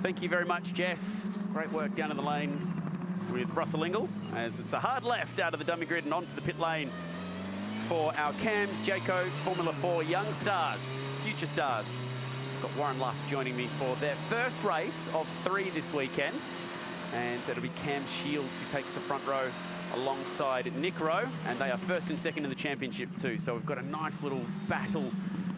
Thank you very much, Jess. Great work down in the lane with Russell Ingall, as it's a hard left out of the dummy grid and onto the pit lane for our Cams, Jayco, Formula 4 young stars, future stars. Got Warren Luff joining me for their first race of 3 this weekend. And it'll be Cam Shields who takes the front row alongside Nick Rowe, and they are first and second in the championship too. So we've got a nice little battle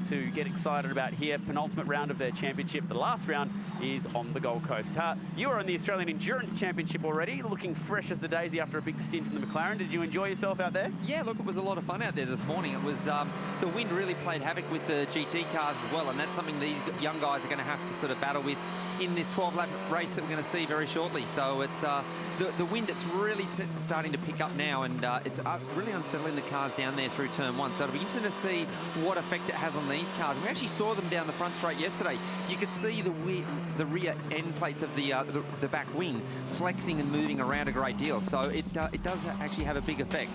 to get excited about here. Penultimate round of their championship. The last round is on the Gold Coast. You are on the Australian Endurance Championship already, looking fresh as the daisy after a big stint in the McLaren. Did you enjoy yourself out there? Yeah, look, it was a lot of fun out there this morning. It was the wind really played havoc with the GT cars as well, and that's something these young guys are going to have to sort of battle with in this 12-lap race that we're going to see very shortly. So it's the wind, it's really starting to pick up now, and it's really unsettling the cars down there through turn 1. So it'll be interesting to see what effect it has on these cars. We actually saw them down the front straight yesterday. You could see the rear end plates of the back wing flexing and moving around a great deal. So it does actually have a big effect.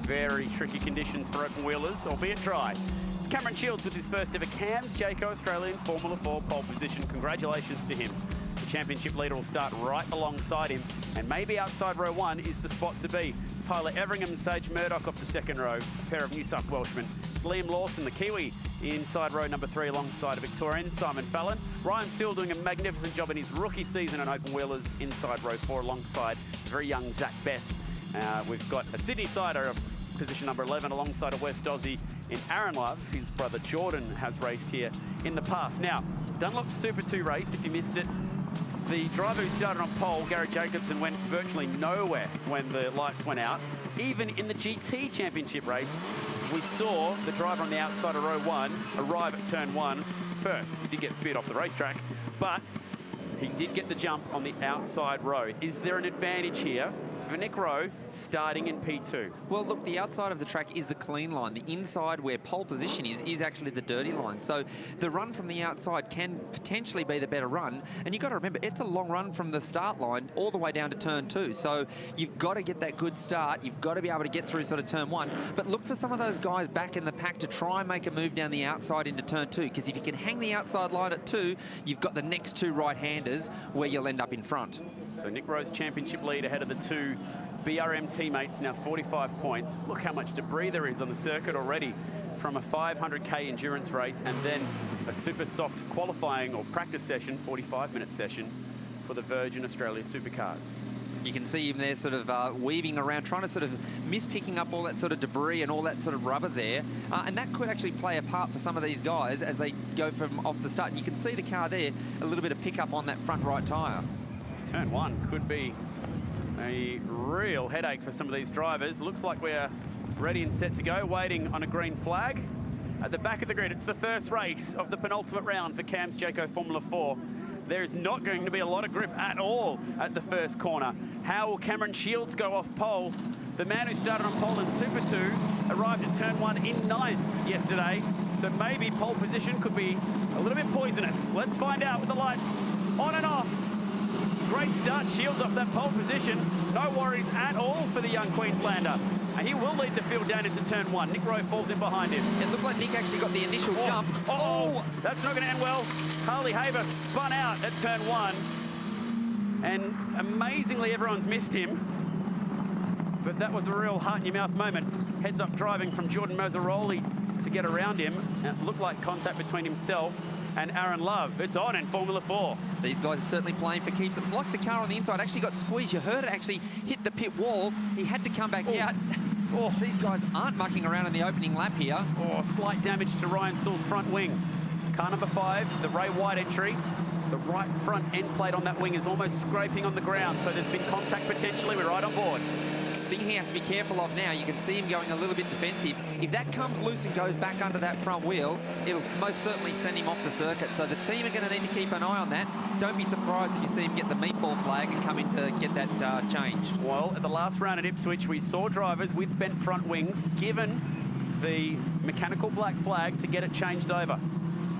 Very tricky conditions for open wheelers, albeit dry. It's Cameron Shields with his first ever Cams Jayco Australian Formula 4 pole position. Congratulations to him. The championship leader will start right alongside him, and maybe outside row 1 is the spot to be. Tyler Everingham and Sage Murdoch off the second row, a pair of New South Welshmen. It's Liam Lawson, the Kiwi, inside row number 3 alongside a Victorian, Simon Fallon. Ryan Searle doing a magnificent job in his rookie season on open wheelers inside row 4 alongside very young Zach Best. We've got a Sydney sider of position number 11 alongside a West Aussie in Aaron Love. His brother Jordan has raced here in the past. Now, Dunlop Super 2 race, if you missed it, the driver who started on pole, Garrett Jacobson, went virtually nowhere when the lights went out. Even in the GT Championship race, we saw the driver on the outside of row 1 arrive at turn 1 first. He did get speared off the racetrack, but he did get the jump on the outside row. Is there an advantage here for Nick Rowe starting in P2? Well, look, the outside of the track is the clean line. The inside where pole position is actually the dirty line. So the run from the outside can potentially be the better run. And you've got to remember, it's a long run from the start line all the way down to turn 2. So you've got to get that good start. You've got to be able to get through sort of turn 1. But look for some of those guys back in the pack to try and make a move down the outside into turn 2. Because if you can hang the outside line at 2, you've got the next 2 right-handers where you'll end up in front. So Nick Rowe's championship lead ahead of the 2 BRM teammates, now 45 points. Look how much debris there is on the circuit already from a 500k endurance race and then a super soft qualifying or practice session, 45-minute session for the Virgin Australia Supercars. You can see him there sort of weaving around, trying to sort of miss picking up all that sort of debris and all that sort of rubber there. And that could actually play a part for some of these guys as they go from off the start. And you can see the car there, a little bit of pickup on that front right tyre. Turn 1 could be a real headache for some of these drivers. Looks like we're ready and set to go, waiting on a green flag. At the back of the grid, it's the first race of the penultimate round for Cams Jayco Formula 4. There's not going to be a lot of grip at all at the first corner. How will Cameron Shields go off pole? The man who started on pole in Super 2 arrived at turn 1 in 9th yesterday. So maybe pole position could be a little bit poisonous. Let's find out with the lights on and off. Great start, Shields off that pole position. No worries at all for the young Queenslander. And he will lead the field down into turn 1. Nick Rowe falls in behind him. It looked like Nick actually got the initial jump. Oh, that's not going to end well. Harley Haber spun out at turn 1. And amazingly, everyone's missed him. But that was a real heart-in-your-mouth moment. Heads-up driving from Jordan Mazzaroli to get around him. And it looked like contact between himself and Aaron Love. It's on in Formula 4. These guys are certainly playing for keeps. It's like the car on the inside actually got squeezed. You heard it actually hit the pit wall. He had to come back out. Oh, these guys aren't mucking around in the opening lap here. Oh, slight damage to Ryan Searle's front wing. Car number 5, the Ray White entry. The right front end plate on that wing is almost scraping on the ground, so there's been contact potentially. We're right on board. The thing he has to be careful of now, you can see him going a little bit defensive. If that comes loose and goes back under that front wheel, it'll most certainly send him off the circuit. So the team are going to need to keep an eye on that. Don't be surprised if you see him get the meatball flag and come in to get that changed. Well, at the last round at Ipswich, we saw drivers with bent front wings given the mechanical black flag to get it changed over.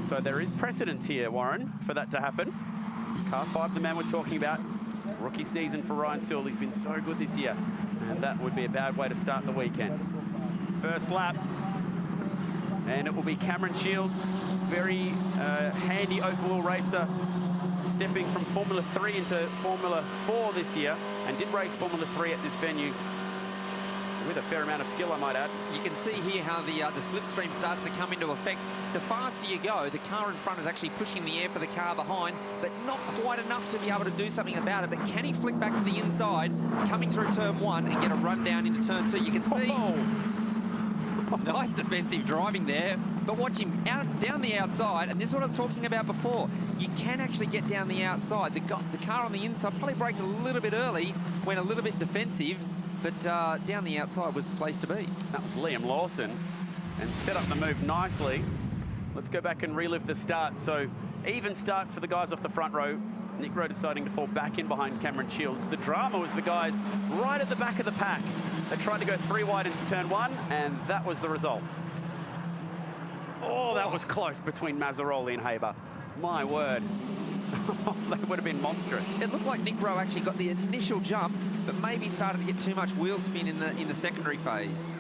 So there is precedence here, Warren, for that to happen. Car 5, the man we're talking about. Rookie season for Ryan Searle. He's been so good this year. And that would be a bad way to start the weekend. First lap. And it will be Cameron Shields, very handy open wheel racer, stepping from Formula 3 into Formula 4 this year, and did race Formula 3 at this venue with a fair amount of skill, I might add. You can see here how the slipstream starts to come into effect. The faster you go, the car in front is actually pushing the air for the car behind, but not quite enough to be able to do something about it. But can he flick back to the inside, coming through turn 1 and get a run down into turn 2? You can see nice defensive driving there, but watch him down the outside, and this is what I was talking about before. You can actually get down the outside. The car on the inside probably braked a little bit early, went a little bit defensive, but down the outside was the place to be. That was Liam Lawson, and set up the move nicely. Let's go back and relive the start. So even start for the guys off the front row. Nick Rowe deciding to fall back in behind Cameron Shields. The drama was the guys right at the back of the pack. They tried to go 3 wide into turn 1, and that was the result. Oh, that was close between Mazzaroli and Haber. My word. They would have been monstrous. It looked like Nick Rowe actually got the initial jump, but maybe started to get too much wheel spin in the secondary phase.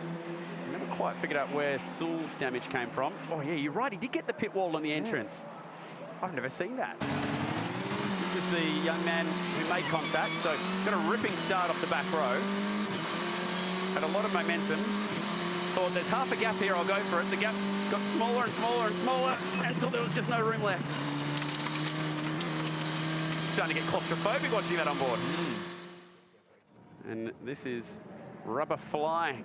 Never quite figured out where Sewell's damage came from. Oh, yeah, you're right. He did get the pit wall on the entrance. I've never seen that. This is the young man who made contact, so got a ripping start off the back row. Had a lot of momentum. Thought there's half a gap here, I'll go for it. The gap got smaller and smaller and smaller until there was just no room left. Starting to get claustrophobic watching that on board. And this is rubber flying.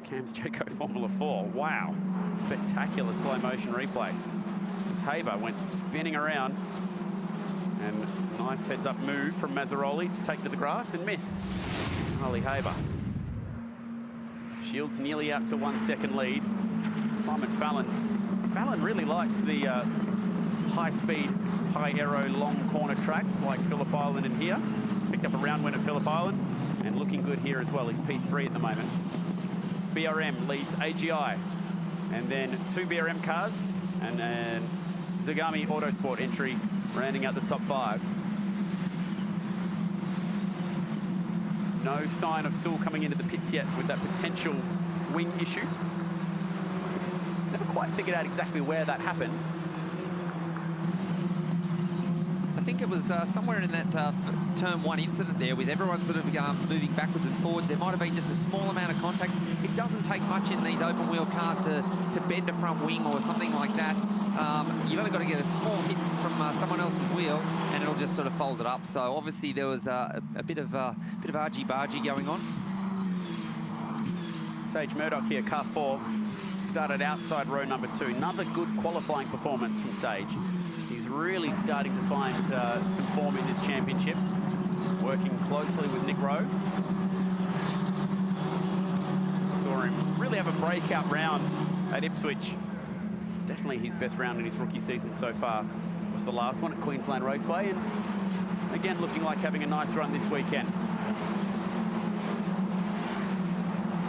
Cam's Jayco Formula 4. Wow. Spectacular slow motion replay. As Haber went spinning around. And nice heads-up move from Mazzaroli to take to the grass and miss. Harley Haber. Shields nearly out to 1 second lead. Simon Fallon. Fallon really likes the high-speed, high-aero, long corner tracks like Phillip Island in here. Picked up a round win at Phillip Island and looking good here as well. He's P3 at the moment. It's BRM leads AGI. And then 2 BRM cars and then Zagami Autosport entry rounding out the top 5. No sign of Sewell coming into the pits yet with that potential wing issue. Never quite figured out exactly where that happened. I think it was somewhere in that turn 1 incident there with everyone sort of moving backwards and forwards. There might have been just a small amount of contact. It doesn't take much in these open wheel cars to bend a front wing or something like that. You've only got to get a small hit from someone else's wheel and it'll just sort of fold it up. So obviously there was a bit of argy-bargy going on. Sage Murdoch here, car 4, started outside row number 2. Another good qualifying performance from Sage. He's really starting to find some form in this championship, working closely with Nick Rowe. Saw him really have a breakout round at Ipswich. Definitely his best round in his rookie season so far was the last one at Queensland Raceway, and again looking like having a nice run this weekend.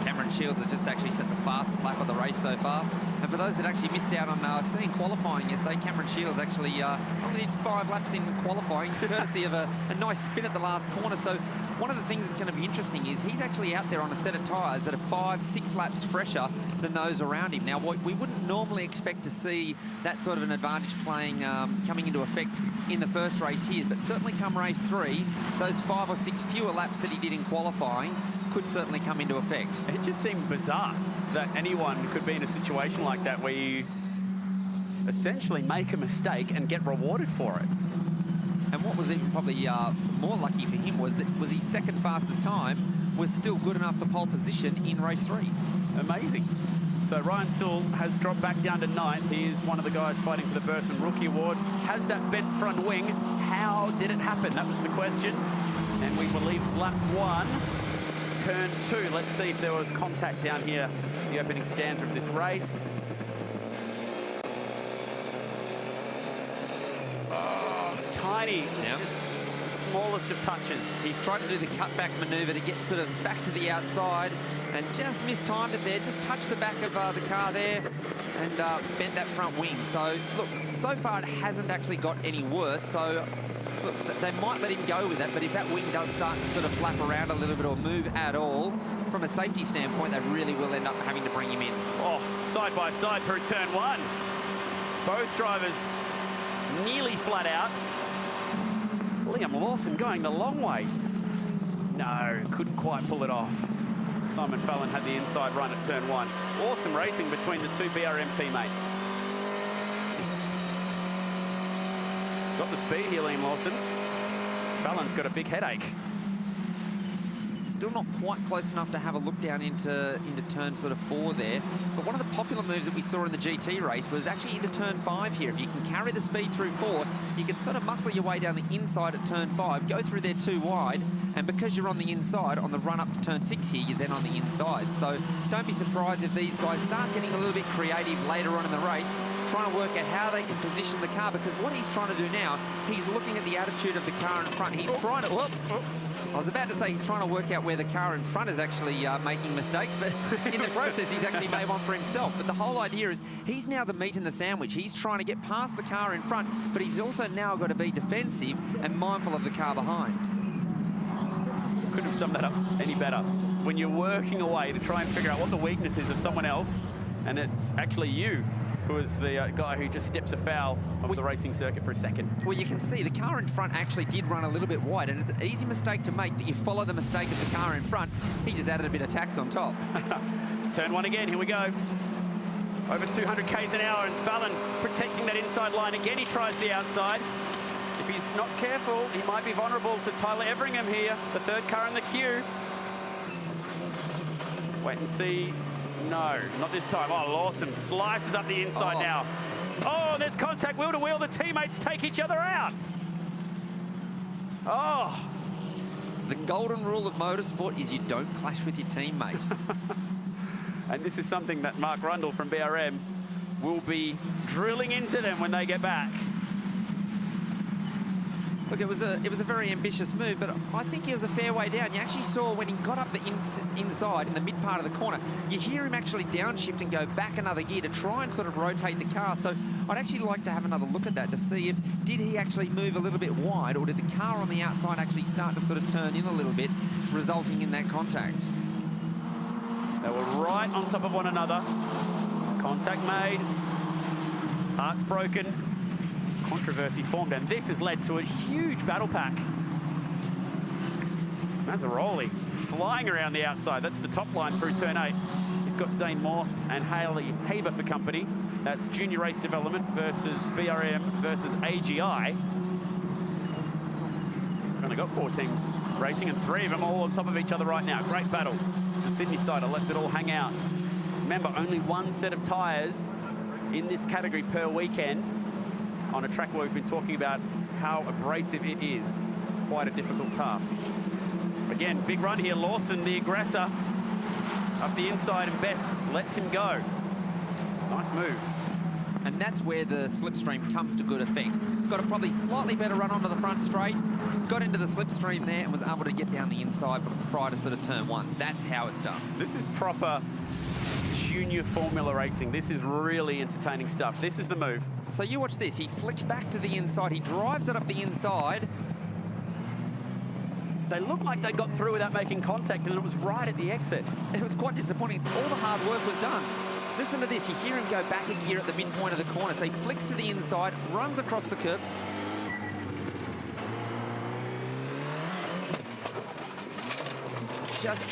Cameron Shields has just actually set the fastest lap of the race so far. And for those that actually missed out on seeing qualifying yesterday, Cameron Shields actually only did 5 laps in qualifying, courtesy of a nice spin at the last corner. So one of the things that's going to be interesting is he's actually out there on a set of tyres that are 5-6 laps fresher than those around him. Now, we wouldn't normally expect to see that sort of an advantage playing coming into effect in the first race here, but certainly come race 3, those 5 or 6 fewer laps that he did in qualifying could certainly come into effect. It just seemed bizarre that anyone could be in a situation like that where you essentially make a mistake and get rewarded for it. And what was even probably more lucky for him was his second fastest time was still good enough for pole position in race 3. Amazing. So Ryan Sewell has dropped back down to 9th. He is one of the guys fighting for the Burson Rookie Award. Has that bent front wing? How did it happen? That was the question. And we will leave lap 1. Turn 2. Let's see if there was contact down here, the opening stanza of this race. Oh, it's tiny. It's just the smallest of touches. He's tried to do the cutback manoeuvre to get sort of back to the outside and just mistimed it there. Just touched the back of the car there and bent that front wing. So, look, so far it hasn't actually got any worse. So, look, they might let him go with that, but if that wing does start to sort of flap around a little bit or move at all, from a safety standpoint, they really will end up having to bring him in. Oh, side by side through turn 1. Both drivers nearly flat out. Liam Lawson going the long way. No, couldn't quite pull it off. Simon Fallon had the inside run at turn 1. Awesome racing between the two BRM teammates. He's got the speed here, Liam Lawson. Fallon's got a big headache. Still not quite close enough to have a look down into turn sort of 4 there. But one of the popular moves that we saw in the GT race was actually into turn 5 here. If you can carry the speed through 4, you can sort of muscle your way down the inside at turn 5, go through there too wide, and because you're on the inside, on the run up to turn 6 here, you're then on the inside. So don't be surprised if these guys start getting a little bit creative later on in the race, trying to work out how they can position the car, because what he's trying to do now, he's looking at the attitude of the car in front. He's trying to... Oops. I was about to say he's trying to work out where the car in front is actually making mistakes, but in the process, he's actually made one for himself. But the whole idea is he's now the meat in the sandwich. He's trying to get past the car in front, but he's also now got to be defensive and mindful of the car behind. Couldn't have summed that up any better. When you're working away to try and figure out what the weakness is of someone else, and it's actually you who is the guy who just steps afoul of the racing circuit for a second. Well, you can see the car in front actually did run a little bit wide, and it's an easy mistake to make, but you follow the mistake of the car in front. He just added a bit of tax on top. Turn 1 again, here we go. Over 200 k's an hour, and Fallon protecting that inside line. Again, he tries the outside. If he's not careful, he might be vulnerable to Tyler Everingham here, the third car in the queue. Wait and see. No, not this time. Oh, Lawson slices up the inside now. Oh, there's contact wheel to wheel. The teammates take each other out. Oh. The golden rule of motorsport is you don't clash with your teammate. And this is something that Mark Rundle from BRM will be drilling into them when they get back. Look, it was a very ambitious move, but I think he was a fair way down. You actually saw when he got up the inside in the mid part of the corner, you hear him actually downshift and go back another gear to try and sort of rotate the car. So I'd actually like to have another look at that to see if, did he actually move a little bit wide, or did the car on the outside actually start to sort of turn in a little bit, resulting in that contact? They were right on top of one another. Contact made. Hearts broken. Controversy formed, and this has led to a huge battle pack. Mazzaroli flying around the outside. That's the top line through turn 8. He's got Zane Morse and Haley Haber for company. That's Junior Race Development versus BRM versus AGI. We've only got 4 teams racing, and 3 of them all on top of each other right now. Great battle. The Sydney sider lets it all hang out. Remember, only 1 set of tyres in this category per weekend, on a track where we've been talking about how abrasive it is. Quite a difficult task. Again, big run here. Lawson, the aggressor, up the inside, and Best lets him go. Nice move. And that's where the slipstream comes to good effect. Got a probably slightly better run onto the front straight, got into the slipstream there and was able to get down the inside prior to sort of turn 1. That's how it's done. This is proper junior formula racing. This is really entertaining stuff. This is the move. So you watch this. He flicks back to the inside. He drives it up the inside. They looked like they got through without making contact, and it was right at the exit. It was quite disappointing. All the hard work was done. Listen to this. You hear him go back a gear at the midpoint of the corner. So he flicks to the inside, runs across the curb. Just,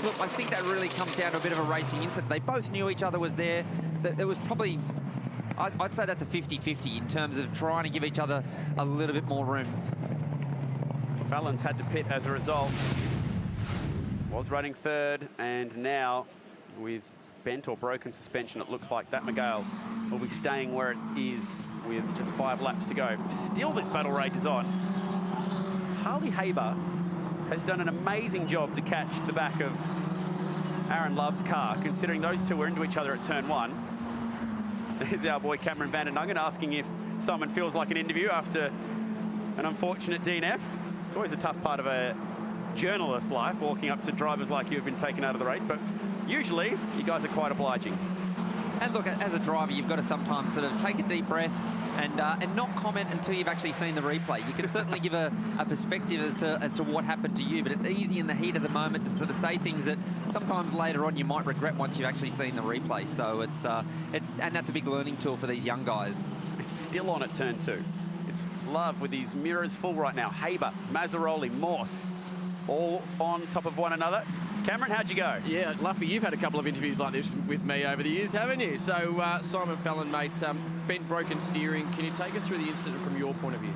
look, I think that really comes down to a bit of a racing incident. They both knew each other was there. It was probably, I'd say that's a 50-50 in terms of trying to give each other a little bit more room. Fallon's had to pit as a result. Was running 3rd, and now with bent or broken suspension, it looks like that McGale will be staying where it is with just 5 laps to go. Still, this battle rate is on. Harley Haber has done an amazing job to catch the back of Aaron Love's car, considering those two were into each other at turn 1. There's our boy Cameron Van den Nuggen asking if someone feels like an interview after an unfortunate DNF. It's always a tough part of a journalist's life, walking up to drivers like you who've been taken out of the race, but usually you guys are quite obliging. And look, as a driver, you've got to sometimes sort of take a deep breath and not comment until you've actually seen the replay. You can certainly give a perspective as to what happened to you, but it's easy in the heat of the moment to sort of say things that sometimes later on you might regret once you've actually seen the replay. So and that's a big learning tool for these young guys. It's still on at turn 2. It's Love with his mirrors full right now. Haber, Mazzaroli, Morse, all on top of one another. Cameron, how'd you go? Yeah, Luffy, you've had a couple of interviews like this with me over the years, haven't you? So, Simon Fallon, mate, bent broken steering. Can you take us through the incident from your point of view?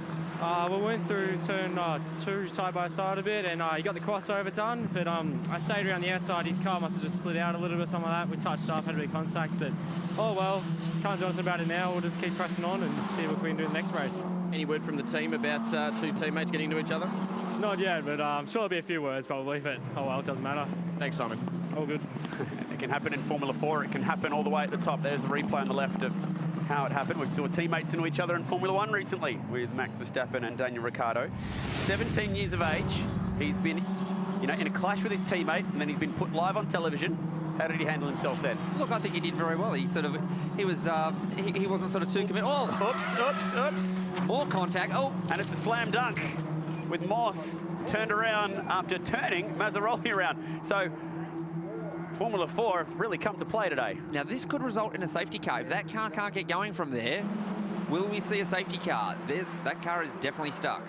We went through turn 2 side by side a bit, and he got the crossover done, but I stayed around the outside. His car must have just slid out a little bit, something like that. We touched up, had a bit of contact, but oh well, can't do anything about it now. We'll just keep pressing on and see what we can do in the next race. Any word from the team about two teammates getting to each other? Not yet, but I'm sure there'll be a few words probably, but oh well, it doesn't matter. Thanks, Simon. All good. It can happen in Formula 4. It can happen all the way at the top. There's a replay on the left of how it happened. We saw teammates into each other in Formula 1 recently with Max Verstappen and Daniel Ricciardo. 17 years of age. He's been, in a clash with his teammate, and then he's been put live on television. How did he handle himself then? Look, I think he did very well. He wasn't sort of too committed. Oh, Oops. more contact. Oh, And it's a slam dunk with Morse turned around after turning Mazzaroli around. So Formula 4 have really come to play today. now this could result in a safety car. If that car can't get going from there, will we see a safety car? That car is definitely stuck.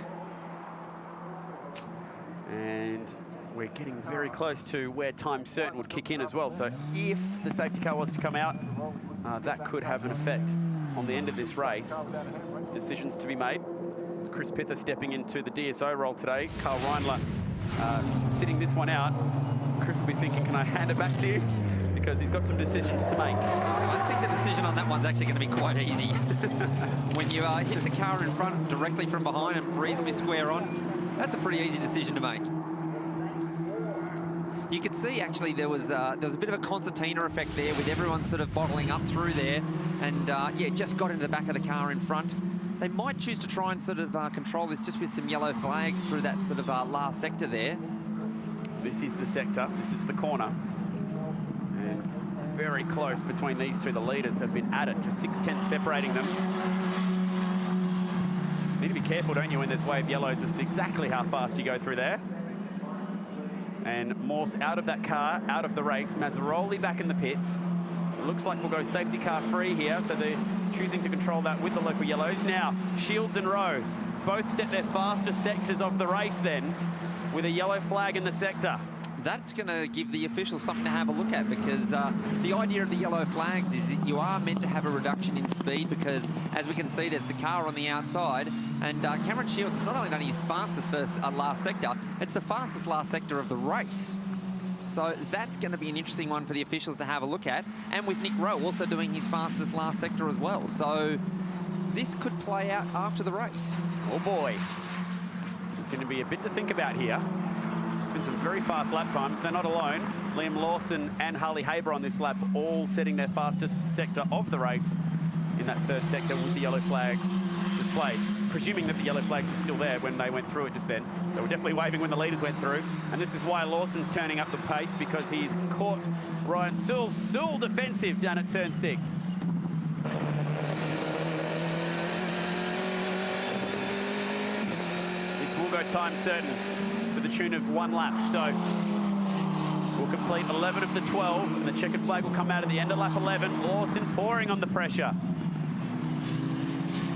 And we're getting very close to where time certain would kick in as well. So if the safety car was to come out, that could have an effect on the end of this race. Decisions to be made. Chris Pither stepping into the DSO role today. Carl Reindler sitting this one out. Chris will be thinking, can I hand it back to you? Because he's got some decisions to make. I think the decision on that one's actually going to be quite easy. When you hit the car in front directly from behind and reasonably square on, that's a pretty easy decision to make. You could see actually there was a bit of a concertina effect there with everyone sort of bottling up through there, and yeah, just got into the back of the car in front. They might choose to try and sort of control this just with some yellow flags through that sort of last sector there. This is the sector, this is the corner. And very close between these two. The leaders have been at it, just 6/10 separating them. Need to be careful, don't you, when there's wave yellows, just exactly how fast you go through there. And Morse out of that car, out of the race. Mazzaroli back in the pits. It looks like we'll go safety car free here, so they're choosing to control that with the local yellows. Now, Shields and Rowe both set their fastest sectors of the race then, with a yellow flag in the sector. That's going to give the officials something to have a look at, because the idea of the yellow flags is that you are meant to have a reduction in speed, because as we can see, there's the car on the outside, and Cameron Shields has not only done his fastest last sector, it's the fastest last sector of the race. So that's going to be an interesting one for the officials to have a look at, and with Nick Rowe also doing his fastest last sector as well. So this could play out after the race. Oh boy, there's going to be a bit to think about here. It's been some very fast lap times. They're not alone. Liam Lawson and Harley Haber on this lap, all setting their fastest sector of the race in that third sector with the yellow flags displayed. Presuming that the yellow flags were still there when they went through it just then. They were definitely waving when the leaders went through. And this is why Lawson's turning up the pace, because he's caught Ryan Sewell. Sewell defensive down at turn 6. This will go time certain to the tune of 1 lap. So we'll complete 11 of the 12, and the checkered flag will come out at the end of lap 11. Lawson pouring on the pressure.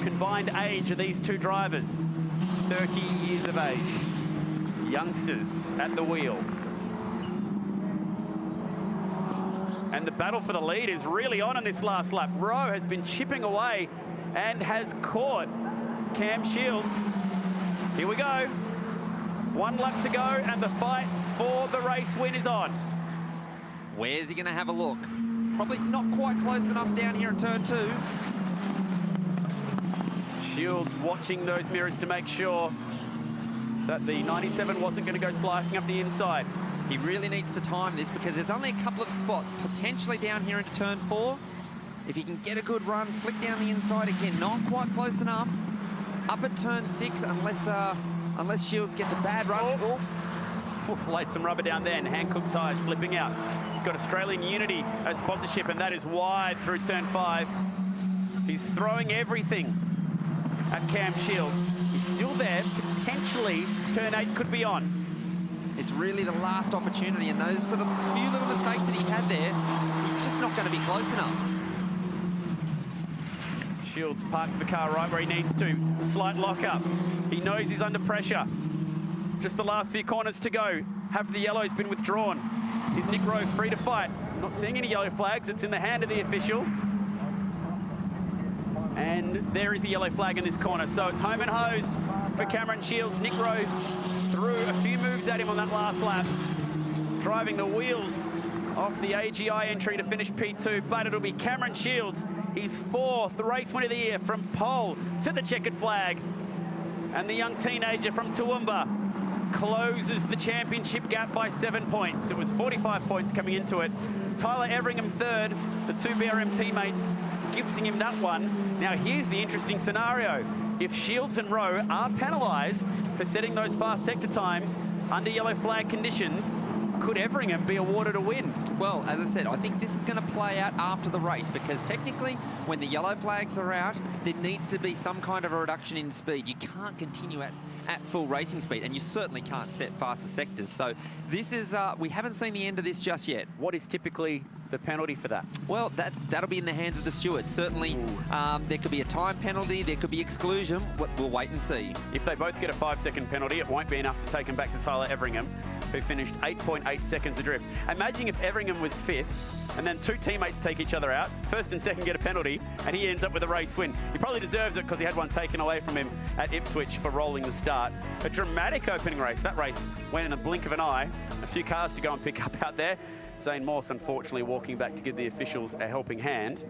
Combined age of these two drivers, 30 years of age. Youngsters at the wheel. And the battle for the lead is really on in this last lap. Rowe has been chipping away and has caught Cam Shields. Here we go. 1 lap to go, and the fight for the race win is on. Where's he going to have a look? Probably not quite close enough down here in turn 2. Shields watching those mirrors to make sure that the 97 wasn't going to go slicing up the inside. He really needs to time this, because there's only a couple of spots potentially down here into turn 4. If he can get a good run, flick down the inside again, not quite close enough. Up at turn 6, unless Shields gets a bad run. Oh. Oof, laid some rubber down there, and Hancock's High slipping out. He's got Australian Unity as sponsorship, and that is wide through turn 5. He's throwing everything at Cam Shields. He's still there. Potentially, turn 8 could be on. It's really the last opportunity, and those sort of few little mistakes that he's had there, he's just not going to be close enough. Shields parks the car right where he needs to. A slight lock-up. He knows he's under pressure. Just the last few corners to go. Have the yellows been withdrawn? Is Nick Rowe free to fight? Not seeing any yellow flags. It's in the hand of the official. And there is a yellow flag in this corner. So it's home and hosed for Cameron Shields. Nick Rowe threw a few moves at him on that last lap, driving the wheels off the AGI entry to finish P2, but it'll be Cameron Shields, his 4th race win of the year, from pole to the checkered flag. And the young teenager from Toowoomba closes the championship gap by 7 points. It was 45 points coming into it. Tyler Everingham 3rd, the 2 BRM teammates gifting him that one. Now here's the interesting scenario. If Shields and Rowe are penalised for setting those fast sector times under yellow flag conditions, could Everingham be awarded a win? Well, as I said, I think this is going to play out after the race, because technically when the yellow flags are out, there needs to be some kind of a reduction in speed. You can't continue at full racing speed, and you certainly can't set faster sectors. So this is, we haven't seen the end of this just yet. What is typically the penalty for that? Well, that'll be in the hands of the stewards. Certainly, there could be a time penalty, there could be exclusion. We'll wait and see. If they both get a 5-second penalty, it won't be enough to take him back to Tyler Everingham, who finished 8.8 seconds adrift. Imagine if Everingham was 5th, and then 2 teammates take each other out, 1st and 2nd get a penalty, and he ends up with a race win. He probably deserves it because he had one taken away from him at Ipswich for rolling the start. A dramatic opening race. That race went in a blink of an eye. A few cars to go and pick up out there. Zane Morse, unfortunately, walking back to give the officials a helping hand.